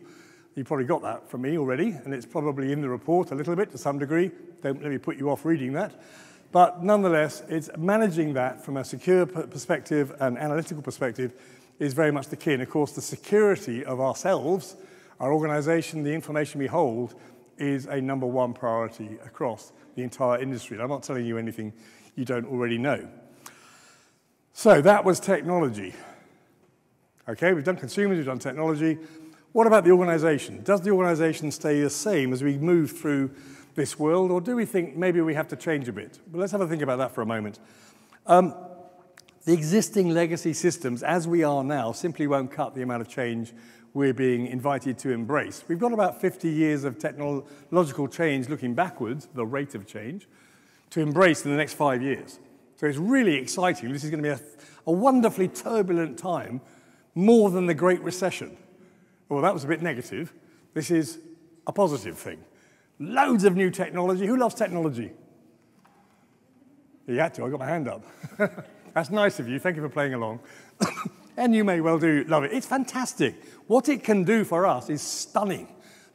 You probably got that from me already, and it's probably in the report a little bit to some degree. Don't let me put you off reading that. But nonetheless, it's managing that from a secure perspective and analytical perspective is very much the key. And of course, the security of ourselves, our organization, the information we hold, is a #1 priority across the entire industry. And I'm not telling you anything you don't already know. So that was technology. Okay, we've done consumers, we've done technology. What about the organization? Does the organization stay the same as we move through this world, or do we think maybe we have to change a bit? But let's have a think about that for a moment. The existing legacy systems, as we are now, simply won't cut the amount of change we're being invited to embrace. We've got about 50 years of technological change looking backwards, the rate of change, to embrace in the next 5 years. So it's really exciting. This is going to be a wonderfully turbulent time, more than the Great Recession. Well, that was a bit negative. This is a positive thing. Loads of new technology. Who loves technology? You had to, I got my hand up. That's nice of you, thank you for playing along. And you may well do love it. It's fantastic. What it can do for us is stunning.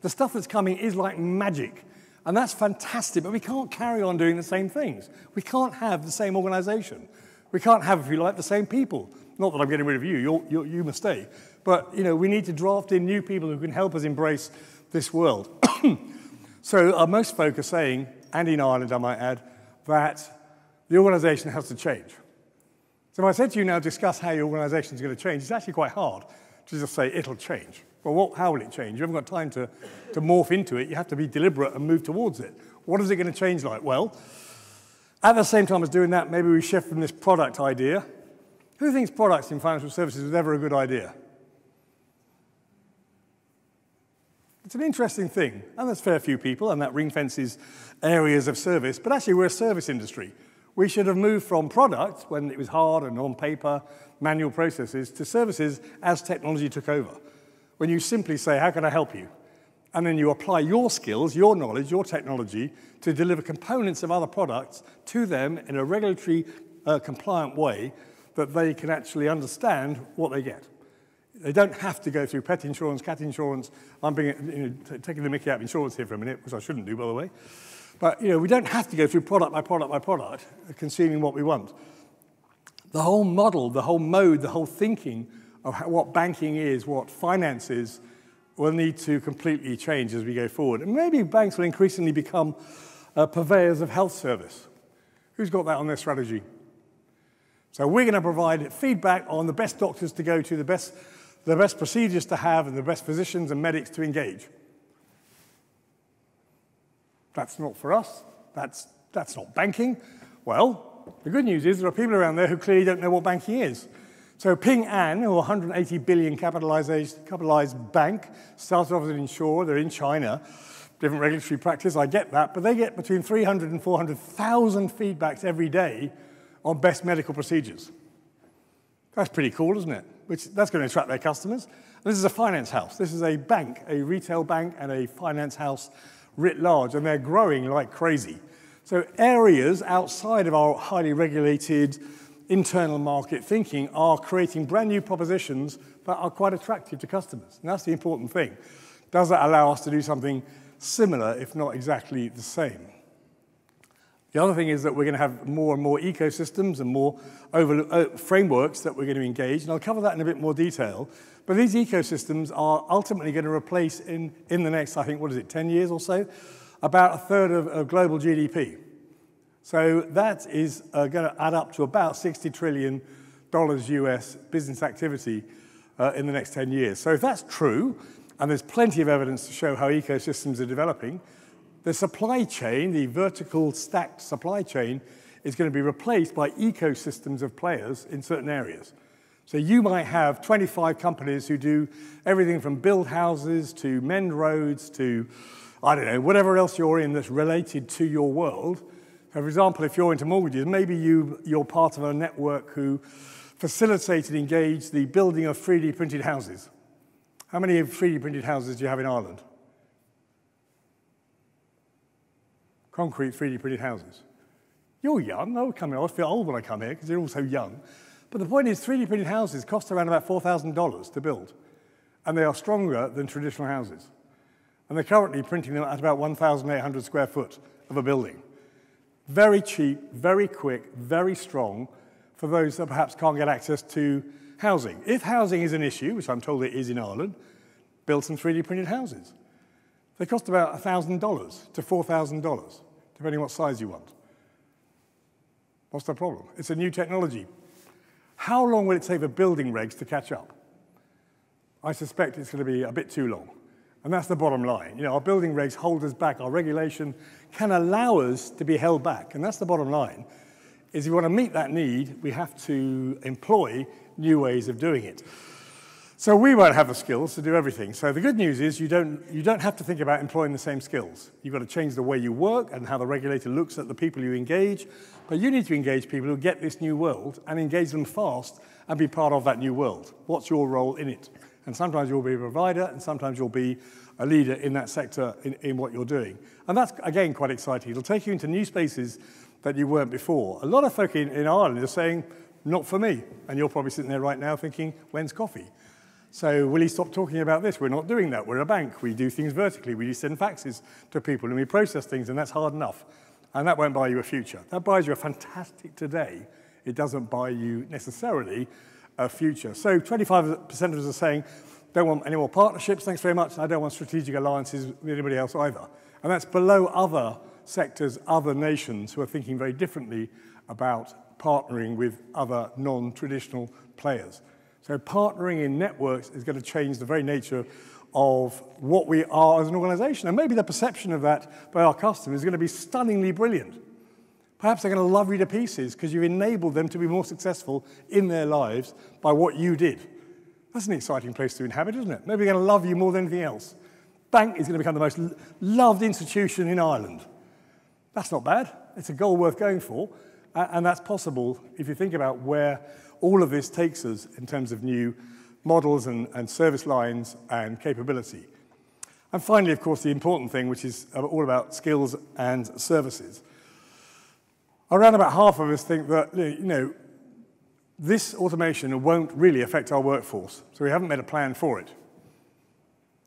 The stuff that's coming is like magic. And that's fantastic, but we can't carry on doing the same things. We can't have the same organization. We can't have, if you like, the same people. Not that I'm getting rid of you, you must stay. But, you know, we need to draft in new people who can help us embrace this world. So most folk are saying, and in Ireland I might add, that the organization has to change. So if I said to you now, discuss how your organization is going to change, it's actually quite hard to just say it'll change. Well, how will it change? You haven't got time to morph into it. You have to be deliberate and move towards it. What is it going to change like? Well, at the same time as doing that, maybe we shift from this product idea. Who thinks products in financial services was ever a good idea? It's an interesting thing, and there's a fair few people, and that ring fences areas of service, but actually we're a service industry. We should have moved from products, when it was hard and on paper, manual processes, to services as technology took over. When you simply say, how can I help you? And then you apply your skills, your knowledge, your technology to deliver components of other products to them in a regulatory compliant way that they can actually understand what they get. They don't have to go through pet insurance, cat insurance. I'm taking the mickey out of insurance here for a minute, which I shouldn't do, by the way. But we don't have to go through product by product by product, consuming what we want. The whole model, the whole mode, the whole thinking of what banking is, what finance is, will need to completely change as we go forward. And maybe banks will increasingly become purveyors of health service. Who's got that on their strategy? So we're going to provide feedback on the best doctors to go to, the best procedures to have, and the best physicians and medics to engage. That's not for us. That's not banking. Well, the good news is there are people around there who clearly don't know what banking is. So Ping An, who are 180 billion capitalized bank, started off as an insurer. They're in China. Different regulatory practice, I get that. But they get between 300 and 400,000 feedbacks every day on best medical procedures. That's pretty cool, isn't it? That's going to attract their customers. And this is a finance house. This is a bank, a retail bank and a finance house writ large, and they're growing like crazy. So areas outside of our highly regulated internal market thinking are creating brand new propositions that are quite attractive to customers. And that's the important thing. Does that allow us to do something similar, if not exactly the same? The other thing is that we're going to have more and more ecosystems and more frameworks that we're going to engage, and I'll cover that in a bit more detail. But these ecosystems are ultimately going to replace, in the next, I think, 10 years or so, about a third of global GDP. So that is going to add up to about $60 trillion US business activity in the next 10 years. So if that's true, and there's plenty of evidence to show how ecosystems are developing, the supply chain, the vertical stacked supply chain, is going to be replaced by ecosystems of players in certain areas. So you might have 25 companies who do everything from build houses to mend roads to, I don't know, whatever else you're in that's related to your world. So for example, if you're into mortgages, maybe you're part of a network who facilitated and engaged the building of 3D printed houses. How many 3D printed houses do you have in Ireland? Concrete 3D printed houses. You're young. I feel old when I come here because you're all so young. But the point is 3D printed houses cost around about $4,000 to build. And they are stronger than traditional houses. And they're currently printing them at about 1,800 square foot of a building. Very cheap, very quick, very strong for those that perhaps can't get access to housing. If housing is an issue, which I'm told it is in Ireland, build some 3D printed houses. They cost about $1,000 to $4,000, depending what size you want. What's the problem? It's a new technology. How long will it take the building regs to catch up? I suspect it's going to be a bit too long. And that's the bottom line. Our building regs hold us back. Our regulation can allow us to be held back. And that's the bottom line, is if we want to meet that need, we have to employ new ways of doing it. So we won't have the skills to do everything. So the good news is you don't have to think about employing the same skills. You've got to change the way you work and how the regulator looks at the people you engage. But you need to engage people who get this new world and engage them fast and be part of that new world. What's your role in it? And sometimes you'll be a provider, and sometimes you'll be a leader in that sector in what you're doing. And that's, again, quite exciting. It'll take you into new spaces that you weren't before. A lot of folk in Ireland are saying, not for me. And you're probably sitting there right now thinking, when's coffee? So will he stop talking about this? We're not doing that. We're a bank. We do things vertically. We send faxes to people, and we process things, and that's hard enough. And that won't buy you a future. That buys you a fantastic today. It doesn't buy you necessarily a future. So 25% of us are saying, don't want any more partnerships, thanks very much, and I don't want strategic alliances with anybody else either. And that's below other sectors, other nations who are thinking very differently about partnering with other non-traditional players. So partnering in networks is going to change the very nature of what we are as an organization. And maybe the perception of that by our customers is going to be stunningly brilliant. Perhaps they're going to love you to pieces because you've enabled them to be more successful in their lives by what you did. That's an exciting place to inhabit, isn't it? Maybe they're going to love you more than anything else. Bank is going to become the most loved institution in Ireland. That's not bad. It's a goal worth going for. And that's possible if you think about where all of this takes us in terms of new models and service lines and capability. And finally, of course, the important thing, which is all about skills and services. Around about half of us think that, this automation won't really affect our workforce, so we haven't made a plan for it.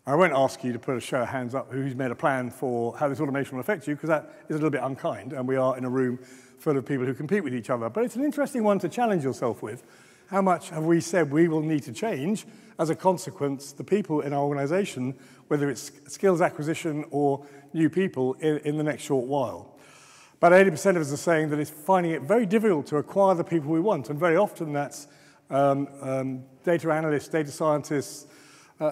I won't ask you to put a show of hands up who's made a plan for how this automation will affect you, because that is a little bit unkind, and we are in a room full of people who compete with each other. But it's an interesting one to challenge yourself with. How much have we said we will need to change as a consequence, the people in our organization, whether it's skills acquisition or new people in the next short while? About 80% of us are saying that it's finding it very difficult to acquire the people we want, and very often that's data analysts, data scientists,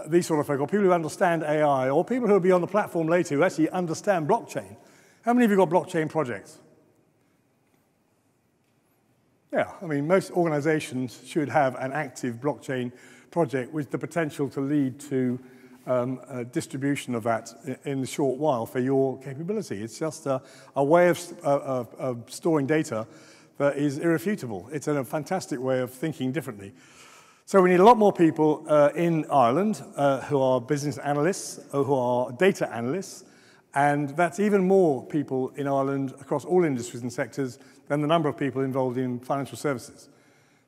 these sort of folk, or people who understand AI, or people who will be on the platform later who actually understand blockchain. How many of you got blockchain projects? Yeah, I mean, most organizations should have an active blockchain project with the potential to lead to a distribution of that in a short while for your capability. It's just a way of storing data that is irrefutable. It's a fantastic way of thinking differently. So we need a lot more people in Ireland who are business analysts, who are data analysts, and that's even more people in Ireland across all industries and sectors than the number of people involved in financial services.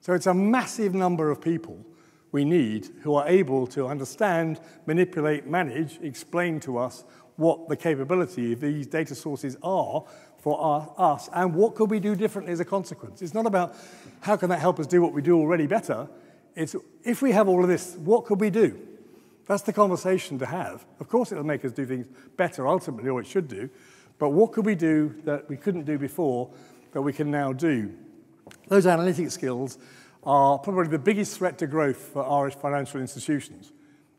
So it's a massive number of people we need who are able to understand, manipulate, manage, explain to us what the capability of these data sources are for us and what could we do differently as a consequence. It's not about how can that help us do what we do already better. It's if we have all of this, what could we do? That's the conversation to have. Of course, it'll make us do things better ultimately, or it should do, but what could we do that we couldn't do before that we can now do? Those analytic skills are probably the biggest threat to growth for Irish financial institutions.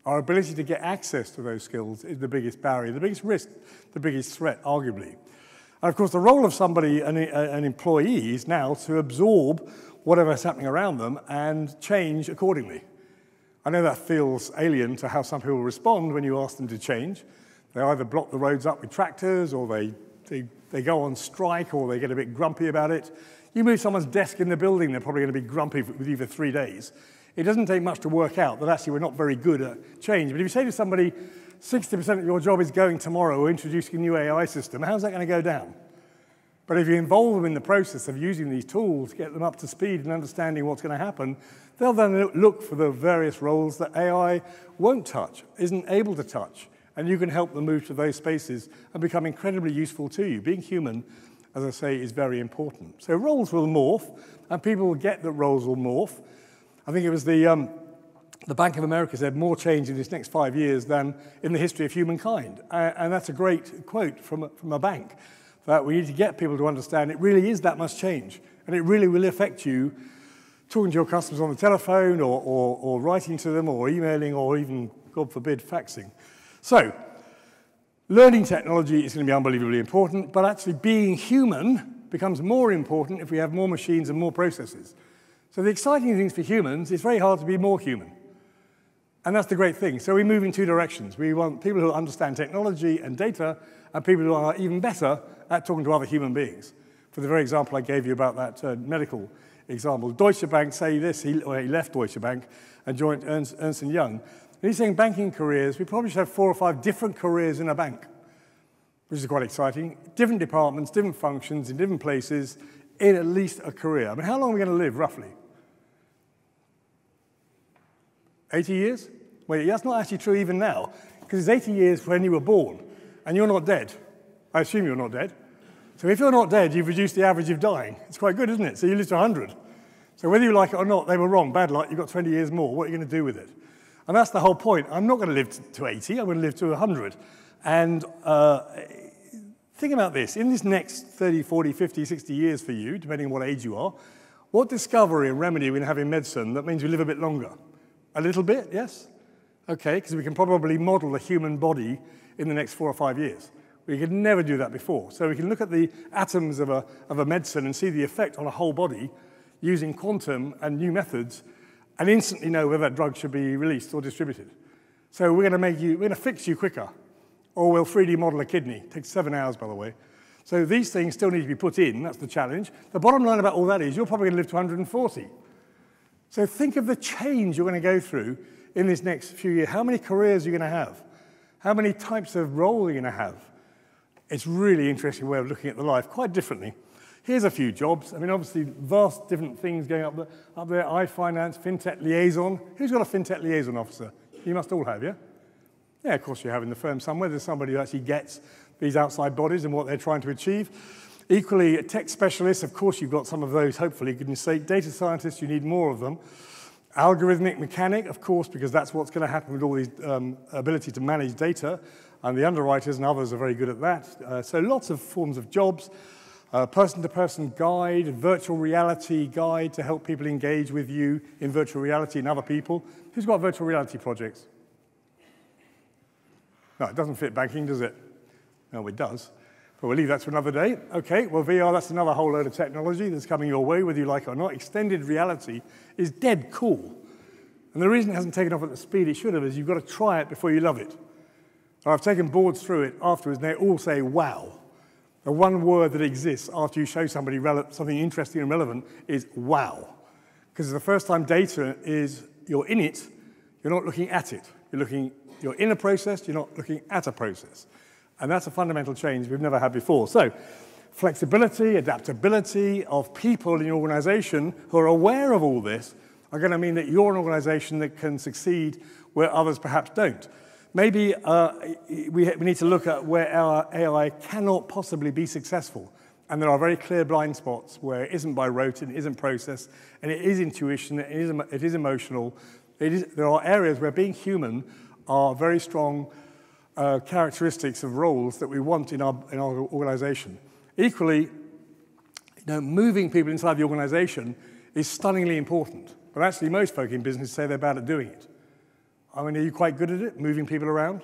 Our ability to get access to those skills is the biggest barrier, the biggest risk, the biggest threat, arguably. And of course, the role of somebody, an employee, is now to absorb whatever's happening around them and change accordingly. I know that feels alien to how some people respond when you ask them to change. They either block the roads up with tractors, or they go on strike, or they get a bit grumpy about it. You move someone's desk in the building, they're probably going to be grumpy with you for 3 days. It doesn't take much to work out that actually we're not very good at change. But if you say to somebody, 60% of your job is going tomorrow or introducing a new AI system, how's that going to go down? But if you involve them in the process of using these tools, get them up to speed and understanding what's going to happen, they'll then look for the various roles that AI won't touch, isn't able to touch. And you can help them move to those spaces and become incredibly useful to you. Being human, as I say, is very important. So roles will morph, and people will get that roles will morph. I think it was the Bank of America said more change in this next 5 years than in the history of humankind. And that's a great quote from a bank, that we need to get people to understand it really is that much change, and it really will affect you talking to your customers on the telephone or writing to them or emailing or even, God forbid, faxing. So learning technology is going to be unbelievably important, but actually being human becomes more important if we have more machines and more processes. So the exciting things for humans, it's very hard to be more human. And that's the great thing. So we move in two directions. We want people who understand technology and data, and people who are even better at talking to other human beings. For the very example I gave you about that medical example, Deutsche Bank say this, he left Deutsche Bank and joined Ernst & Young. And he's saying banking careers, we probably should have 4 or 5 different careers in a bank, which is quite exciting. Different departments, different functions, in different places, in at least a career. I mean, how long are we going to live, roughly? 80 years? Wait, that's not actually true even now, because it's 80 years when you were born, and you're not dead. I assume you're not dead. So if you're not dead, you've reduced the average of dying. It's quite good, isn't it? So you live to 100. So whether you like it or not, they were wrong. Bad luck, you've got 20 years more. What are you going to do with it? And that's the whole point. I'm not going to live to 80. I'm going to live to 100. And think about this. In this next 30, 40, 50, 60 years for you, depending on what age you are, what discovery and remedy are we going to have in medicine that means we live a bit longer? A little bit, yes? Okay, because we can probably model the human body in the next 4 or 5 years. We could never do that before. So we can look at the atoms of a medicine and see the effect on a whole body using quantum and new methods and instantly know whether that drug should be released or distributed. So we're going to fix you quicker, or we'll 3D model a kidney. It takes 7 hours, by the way. So these things still need to be put in. That's the challenge. The bottom line about all that is you're probably going to live to 140. So think of the change you're going to go through in this next few years. How many careers you're going to have? How many types of role you're going to have? It's really interesting way of looking at the life, quite differently. Here's a few jobs. I mean, obviously, vast different things going up there. iFinance, FinTech Liaison. Who's got a FinTech Liaison officer? You must all have, yeah? Yeah, of course you have in the firm somewhere. There's somebody who actually gets these outside bodies and what they're trying to achieve. Equally, tech specialists, of course you've got some of those, hopefully, goodness sake. Data scientists, you need more of them. Algorithmic mechanic, of course, because that's what's going to happen with all these ability to manage data. And the underwriters and others are very good at that. So lots of forms of jobs. Person-to-person guide, virtual reality guide to help people engage with you in virtual reality and other people. Who's got virtual reality projects? No, it doesn't fit banking, does it? No, it does. But we'll leave that to another day. Okay, well, VR, that's another whole load of technology that's coming your way, whether you like it or not. Extended reality is dead cool. And the reason it hasn't taken off at the speed it should have is you've got to try it before you love it. And I've taken boards through it afterwards, and they all say, wow. The one word that exists after you show somebody something interesting and relevant is wow. Because the first time data is, you're in it, you're not looking at it. You're in a process, you're not looking at a process. And that's a fundamental change we've never had before. So flexibility, adaptability of people in your organization who are aware of all this are going to mean that you're an organization that can succeed where others perhaps don't. Maybe we need to look at where our AI cannot possibly be successful. And there are very clear blind spots where it isn't by rote, and it isn't process, and it is intuition, it is emotional. There are areas where being human are very strong characteristics of roles that we want in our organization. Equally, moving people inside the organization is stunningly important. But actually, most folk in business say they're bad at doing it. I mean, are you quite good at it, moving people around?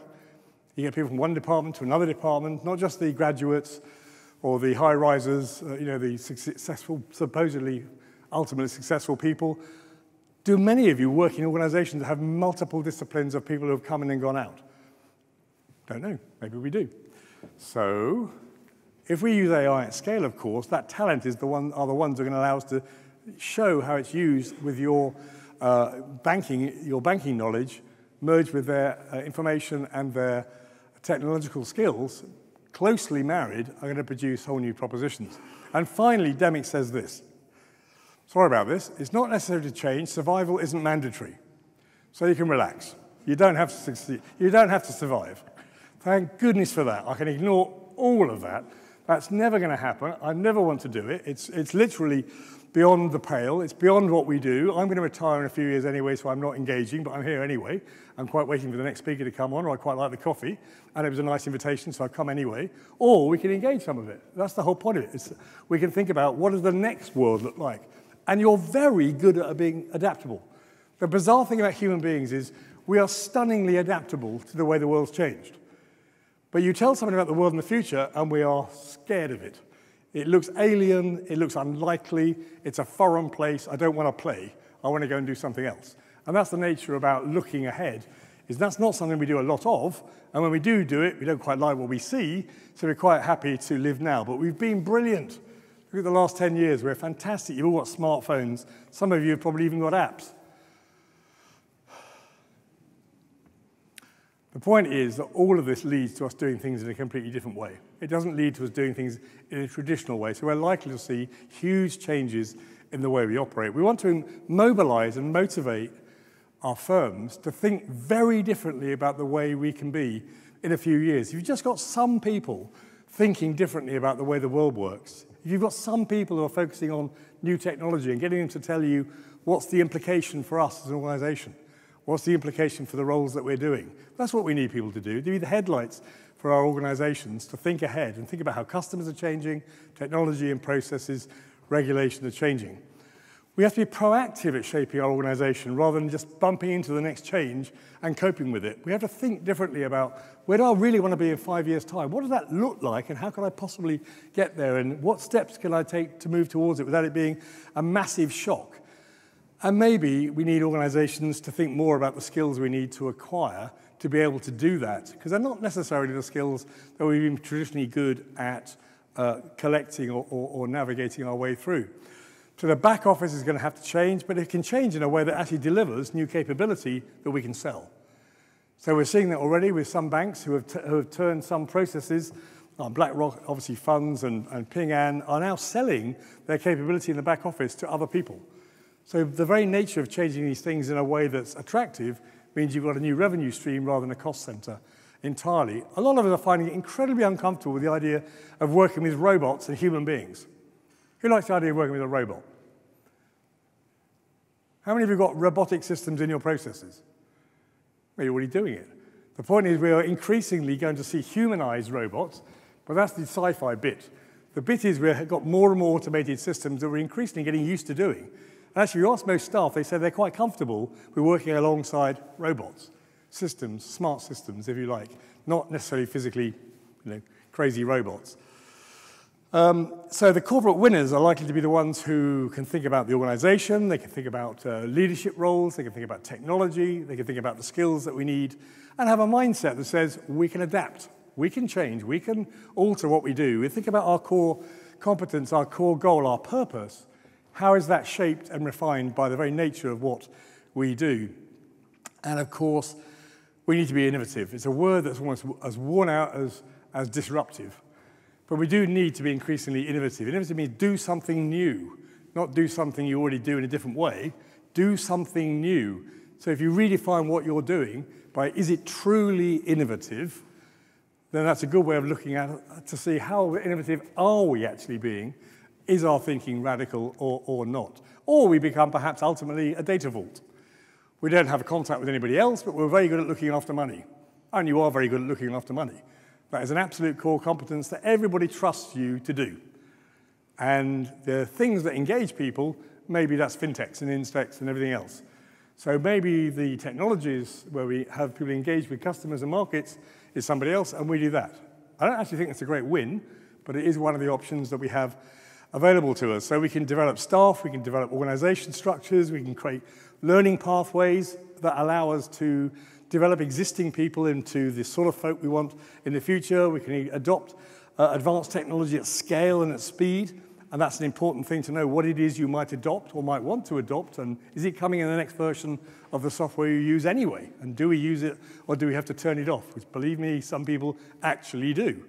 You get people from one department to another department, not just the graduates or the high-risers, the successful, supposedly, ultimately successful people. Do many of you work in organizations that have multiple disciplines of people who have come in and gone out? Don't know. Maybe we do. So if we use AI at scale, of course, that talent are the ones that are going to allow us to show how it's used with your banking knowledge, merged with their information and their technological skills, closely married, are going to produce whole new propositions. And finally, Demick says this. Sorry about this. It's not necessary to change. Survival isn't mandatory. So you can relax. You don't have to succeed. You don't have to survive. Thank goodness for that. I can ignore all of that. That's never going to happen. I never want to do it. It's literally beyond the pale. It's beyond what we do. I'm going to retire in a few years anyway, so I'm not engaging, but I'm here anyway. I'm quite waiting for the next speaker to come on, or I quite like the coffee, and it was a nice invitation, so I've come anyway. Or we can engage some of it. That's the whole point of it. We can think about what does the next world look like. And you're very good at being adaptable. The bizarre thing about human beings is we are stunningly adaptable to the way the world's changed. But you tell someone about the world in the future, and we are scared of it. It looks alien, it looks unlikely, it's a foreign place, I don't want to play, I want to go and do something else. And that's the nature about looking ahead, is that's not something we do a lot of, and when we do it, we don't quite like what we see, so we're quite happy to live now. But we've been brilliant. Look at the last 10 years, we're fantastic. You've all got smartphones. Some of you have probably even got apps. The point is that all of this leads to us doing things in a completely different way. It doesn't lead to us doing things in a traditional way, so we're likely to see huge changes in the way we operate. We want to mobilize and motivate our firms to think very differently about the way we can be in a few years. If you've just got some people thinking differently about the way the world works, if you've got some people who are focusing on new technology and getting them to tell you what's the implication for us as an organization, what's the implication for the roles that we're doing, that's what we need people to do be the headlights for our organizations, to think ahead and think about how customers are changing, technology and processes, regulation are changing. We have to be proactive at shaping our organization rather than just bumping into the next change and coping with it. We have to think differently about where do I really want to be in 5 years' time? What does that look like and how can I possibly get there? And what steps can I take to move towards it without it being a massive shock? And maybe we need organizations to think more about the skills we need to acquire to be able to do that, because they're not necessarily the skills that we've been traditionally good at collecting or navigating our way through. So the back office is going to have to change, but it can change in a way that actually delivers new capability that we can sell. So we're seeing that already with some banks who have turned some processes, BlackRock, obviously funds, and Ping An are now selling their capability in the back office to other people. So the very nature of changing these things in a way that's attractive means you've got a new revenue stream rather than a cost center entirely. A lot of us are finding it incredibly uncomfortable with the idea of working with robots and human beings. Who likes the idea of working with a robot? How many of you got robotic systems in your processes? Well, you're already doing it. The point is we are increasingly going to see humanized robots, but that's the sci-fi bit. The bit is we've got more and more automated systems that we're increasingly getting used to doing. And actually, you ask most staff, they say they're quite comfortable with working alongside robots, systems, smart systems, if you like, not necessarily physically, crazy robots. So the corporate winners are likely to be the ones who can think about the organization, they can think about leadership roles, they can think about technology, they can think about the skills that we need, and have a mindset that says we can adapt, we can change, we can alter what we do. We think about our core competence, our core goal, our purpose. How is that shaped and refined by the very nature of what we do? And of course, we need to be innovative. It's a word that's almost as worn out as disruptive. But we do need to be increasingly innovative. Innovative means do something new, not do something you already do in a different way. Do something new. So if you redefine what you're doing by is it truly innovative, then that's a good way of looking at it to see how innovative are we actually being. Is our thinking radical or not? Or we become perhaps ultimately a data vault. We don't have contact with anybody else, but we're very good at looking after money. And you are very good at looking after money. That is an absolute core competence that everybody trusts you to do. And the things that engage people, maybe that's fintechs and instechs and everything else. So maybe the technologies where we have people engage with customers and markets is somebody else, and we do that. I don't actually think it's a great win, but it is one of the options that we have available to us. So we can develop staff, we can develop organization structures, we can create learning pathways that allow us to develop existing people into the sort of folk we want in the future. We can adopt advanced technology at scale and at speed, and that's an important thing to know what it is you might adopt or might want to adopt, and is it coming in the next version of the software you use anyway? And do we use it, or do we have to turn it off? Which, believe me, some people actually do.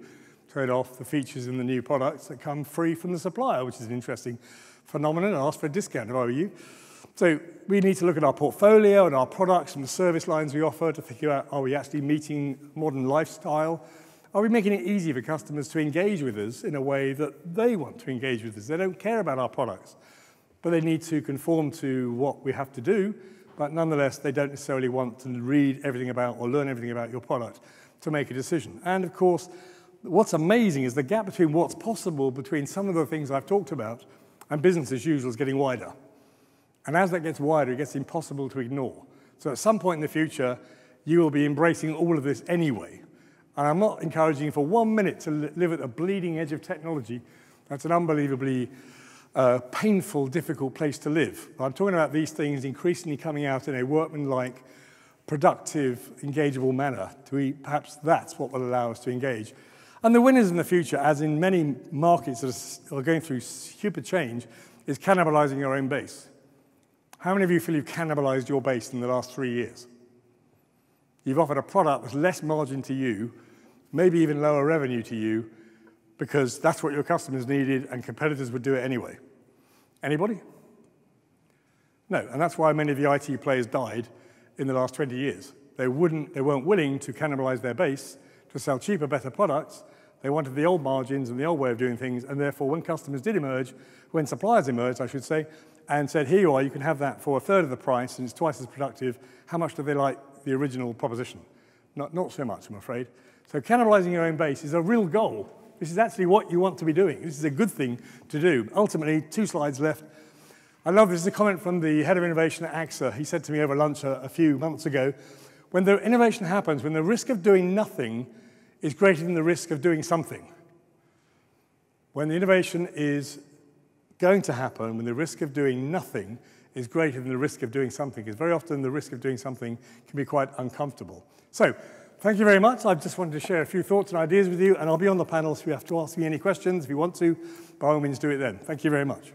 Turn off the features in the new products that come free from the supplier, which is an interesting phenomenon, and ask for a discount if I were you. So we need to look at our portfolio and our products and the service lines we offer to figure out, are we actually meeting modern lifestyle? Are we making it easy for customers to engage with us in a way that they want to engage with us? They don't care about our products, but they need to conform to what we have to do, but nonetheless, they don't necessarily want to read everything about or learn everything about your product to make a decision. And of course, what's amazing is the gap between what's possible between some of the things I've talked about and business as usual is getting wider. And as that gets wider, it gets impossible to ignore. So at some point in the future, you will be embracing all of this anyway. And I'm not encouraging you for 1 minute to live at the bleeding edge of technology. That's an unbelievably painful, difficult place to live. I'm talking about these things increasingly coming out in a workmanlike, productive, engageable manner. Perhaps that's what will allow us to engage. And the winners in the future, as in many markets that are going through super change, is cannibalizing your own base. How many of you feel you've cannibalized your base in the last 3 years? You've offered a product with less margin to you, maybe even lower revenue to you, because that's what your customers needed and competitors would do it anyway. Anybody? No, and that's why many of the IT players died in the last 20 years. They weren't willing to cannibalize their base to sell cheaper, better products. They wanted the old margins and the old way of doing things, and therefore when customers did emerge, when suppliers emerged, I should say, and said, here you are, you can have that for a third of the price, and it's twice as productive, how much do they like the original proposition? Not so much, I'm afraid. So cannibalizing your own base is a real goal. This is actually what you want to be doing. This is a good thing to do. Ultimately, 2 slides left. I love this. This is a comment from the head of innovation at AXA. He said to me over lunch a few months ago, when the innovation happens, when the risk of doing nothing is greater than the risk of doing something. When the innovation is going to happen, when the risk of doing nothing is greater than the risk of doing something, because very often the risk of doing something can be quite uncomfortable. So, thank you very much. I just wanted to share a few thoughts and ideas with you, and I'll be on the panel, so you have to ask me any questions if you want to. By all means, do it then. Thank you very much.